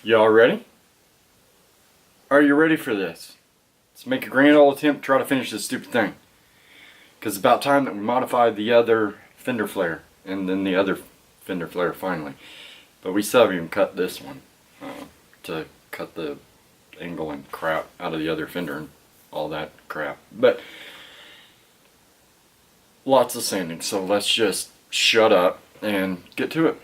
Y'all ready? Are you ready for this? Let's make a grand old attempt to try to finish this stupid thing. Because it's about time that we modify the other fender flare. And then the other fender flare finally. But we still haven't even cut this one. To cut the angle and crap out of the other fender and all that crap. But lots of sanding. So let's just shut up and get to it.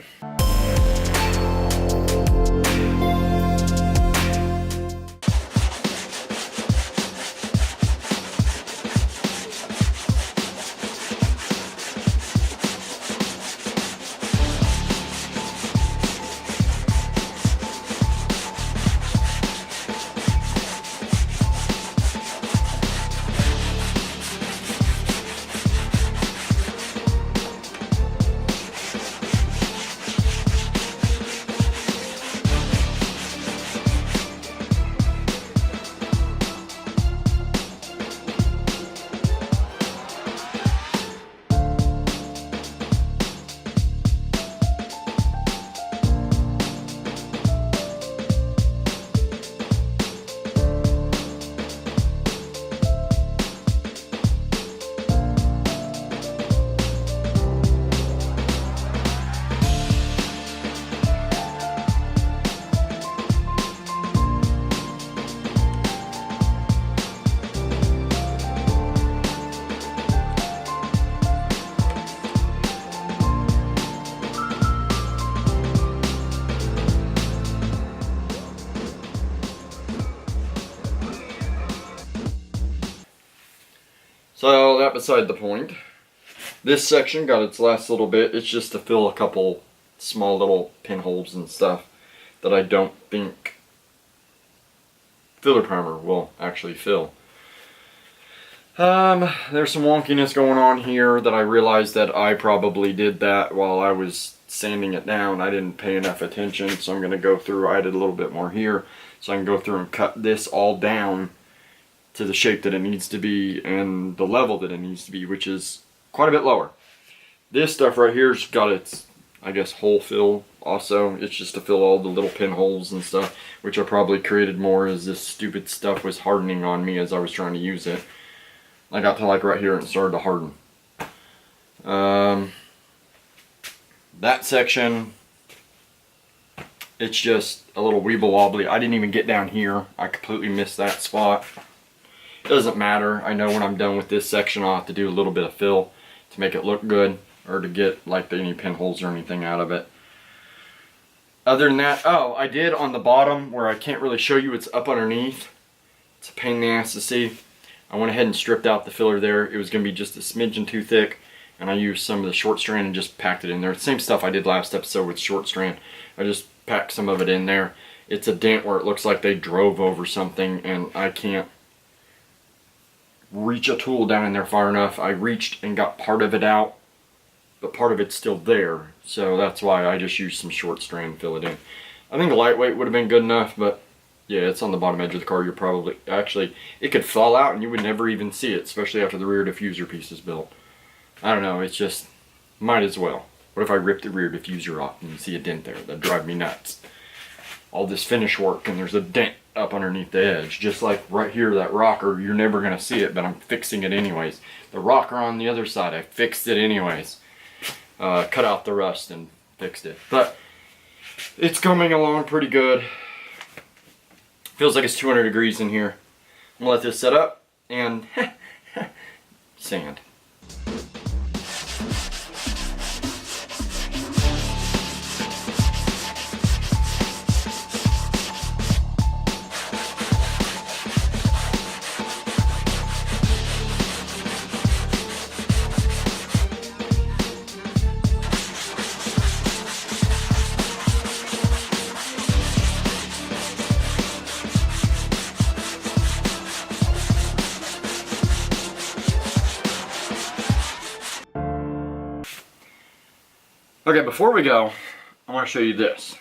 So that beside the point. This section got its last little bit. It's just to fill a couple small little pinholes and stuff that I don't think filler primer will actually fill. There's some wonkiness going on here that I realized that I probably did that while I was sanding it down. I didn't pay enough attention, so I'm going to go through. I did a little bit more here, so I can go through and cut this all down to the shape that it needs to be and the level that it needs to be, which is quite a bit lower. This stuff right here's got its, I guess, hole fill also. It's just to fill all the little pinholes and stuff, which I probably created more as this stupid stuff was hardening on me as I was trying to use it. I got to like right here and it started to harden. That section, it's just a little weeble wobbly. I didn't even get down here. I completely missed that spot. It doesn't matter. I know when I'm done with this section I'll have to do a little bit of fill to make it look good, or to get like any pinholes or anything out of it. Other than that, oh, I did on the bottom where I can't really show you, it's up underneath. It's a pain in the ass to see. I went ahead and stripped out the filler there. It was going to be just a smidgen too thick, and I used some of the short strand and just packed it in there. The same stuff I did last episode with short strand. I just packed some of it in there. It's a dent where it looks like they drove over something, and I can't reach a tool down in there far enough. I reached and got part of it out, but part of it's still there, so that's why I just used some short strand and fill it in. I think a lightweight would have been good enough, but yeah, it's on the bottom edge of the car. You're probably, actually, it could fall out and you would never even see it, especially after the rear diffuser piece is built. I don't know, it's just, might as well. What if I ripped the rear diffuser off and you see a dent there? That'd drive me nuts. All this finish work and there's a dent up underneath the edge, just like right here, that rocker. You're never gonna see it, but I'm fixing it anyways. The rocker on the other side, I fixed it anyways. Cut out the rust and fixed it, but it's coming along pretty good. Feels like it's 200 degrees in here. I'm gonna let this set up and sand. Okay, before we go, I want to show you this.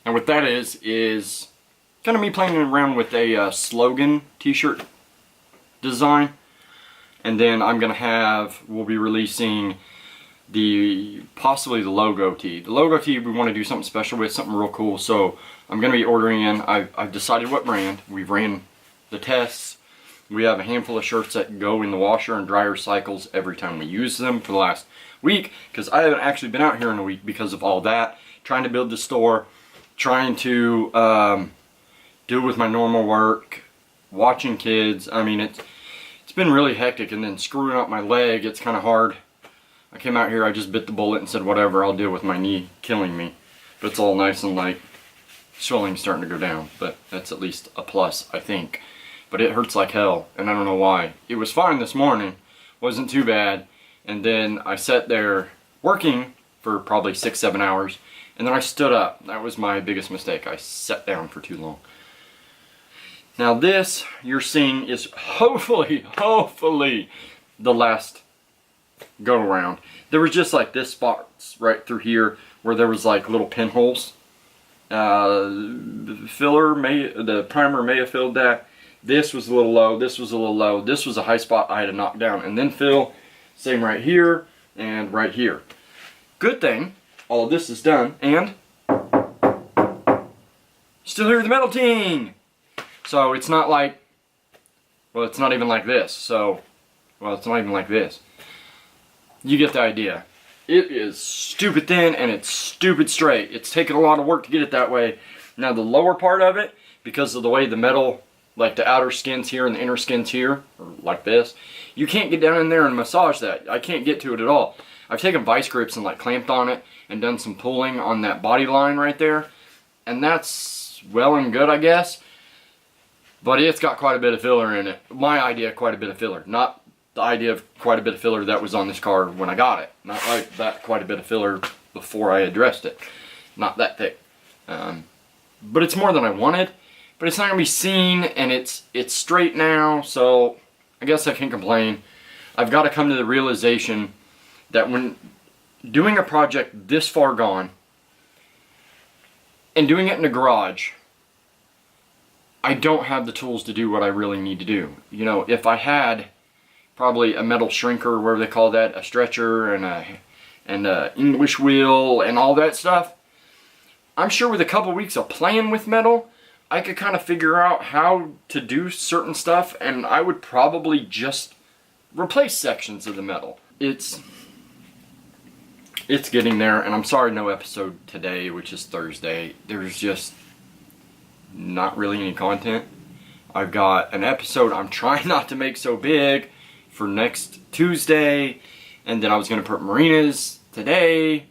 And what that is kind of me playing around with a slogan t-shirt design. And then we'll be releasing possibly the logo tee. The logo tee we want to do something special with, something real cool. So I'm going to be ordering in. I've decided what brand. We've ran the tests. We have a handful of shirts that go in the washer and dryer cycles every time we use them for the last week, because I haven't actually been out here in a week because of all that. Trying to build the store, trying to do with my normal work, watching kids. I mean, it's been really hectic, and then screwing up my leg, it's kind of hard. I came out here, I just bit the bullet and said, whatever, I'll deal with my knee killing me. But it's all nice and light. Swelling's starting to go down, but that's at least a plus, I think. But it hurts like hell, and I don't know why. It was fine this morning, wasn't too bad, and then I sat there working for probably 6-7 hours, and then I stood up. That was my biggest mistake. I sat down for too long. Now this you're seeing is hopefully the last go around. There was just like this spots right through here where there was like little pinholes. The primer may have filled that. This was a little low, this was a little low, this was a high spot I had to knock down and then fill. Same right here and right here. Good thing all of this is done, and still hear the metal ting. So it's not like, well, it's not even like this. So, well, it's not even like this. You get the idea. It is stupid thin and it's stupid straight. It's taken a lot of work to get it that way. Now the lower part of it, because of the way the metal, like the outer skin's here and the inner skin's here, or like this, you can't get down in there and massage that. I can't get to it at all. I've taken vice grips and like clamped on it and done some pulling on that body line right there, and that's well and good, I guess, but it's got quite a bit of filler in it. My idea, quite a bit of filler, not the idea of quite a bit of filler that was on this car when I got it. Not like that quite a bit of filler before I addressed it. Not that thick. But it's more than I wanted. But it's not going to be seen, and it's straight now, so I guess I can't complain. I've got to come to the realization that when doing a project this far gone, and doing it in a garage, I don't have the tools to do what I really need to do. You know, if I had probably a metal shrinker, whatever they call that, a stretcher, and a English wheel, and all that stuff, I'm sure with a couple weeks of playing with metal, I could kind of figure out how to do certain stuff, and I would probably just replace sections of the metal. It's getting there, and I'm sorry no episode today, which is Thursday. There's just not really any content. I've got an episode I'm trying not to make so big for next Tuesday, and then I was going to put Marina's today,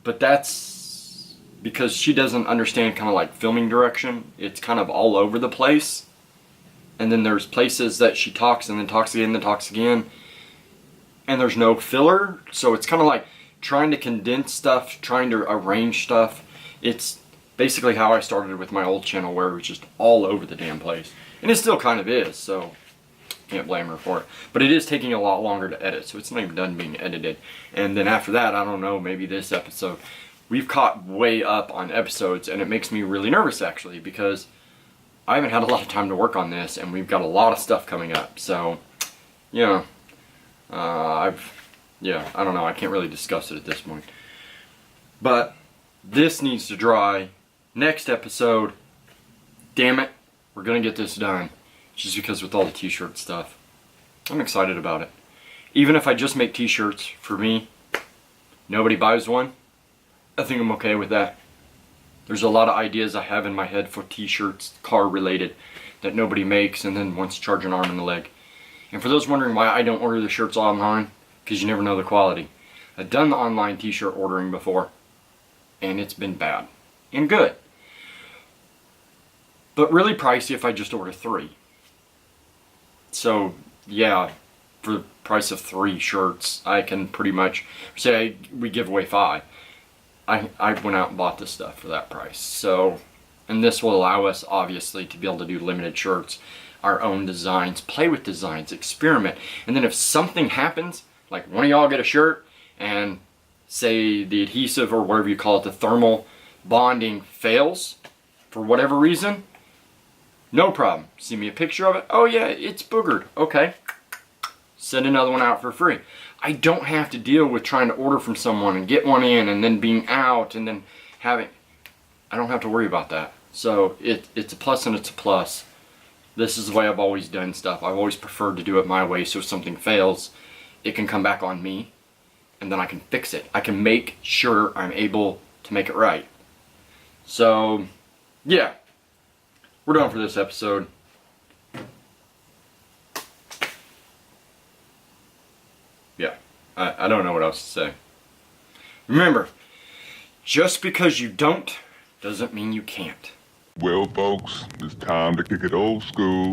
but that's because she doesn't understand kind of like filming direction. It's kind of all over the place, and then there's places that she talks and then talks again and then talks again, and there's no filler, so it's kind of like trying to condense stuff, trying to arrange stuff. It's basically how I started with my old channel, where it was just all over the damn place, and it still kind of is, so can't blame her for it. But it is taking a lot longer to edit, so it's not even done being edited. And then after that, I don't know, maybe this episode, we've caught way up on episodes, and it makes me really nervous actually, because I haven't had a lot of time to work on this, and we've got a lot of stuff coming up. So, you know, I don't know, I can't really discuss it at this point. But this needs to dry. Next episode, damn it, we're gonna get this done. Just because with all the t-shirt stuff, I'm excited about it. Even if I just make t-shirts for me, nobody buys one, I think I'm okay with that. There's a lot of ideas I have in my head for t-shirts, car related, that nobody makes and then wants to charge an arm and a leg. And for those wondering why I don't order the shirts online, because you never know the quality. I've done the online t-shirt ordering before, and it's been bad and good. But really pricey if I just order 3. So yeah, for the price of 3 shirts, I can pretty much say we give away 5. I went out and bought this stuff for that price. So, and this will allow us obviously to be able to do limited shirts, our own designs, play with designs, experiment. And then if something happens, like one of y'all get a shirt and say the adhesive or whatever you call it, the thermal bonding fails, for whatever reason, no problem. See me a picture of it. Oh yeah, it's boogered. Okay. Send another one out for free. I don't have to deal with trying to order from someone and get one in and then being out and then having... I don't have to worry about that. So it's a plus and it's a plus. This is the way I've always done stuff. I've always preferred to do it my way, so if something fails, it can come back on me and then I can fix it. I can make sure I'm able to make it right. So, yeah. We're done for this episode. Yeah, I don't know what else to say. Remember, just because you don't doesn't mean you can't. Well, folks, it's time to kick it old school.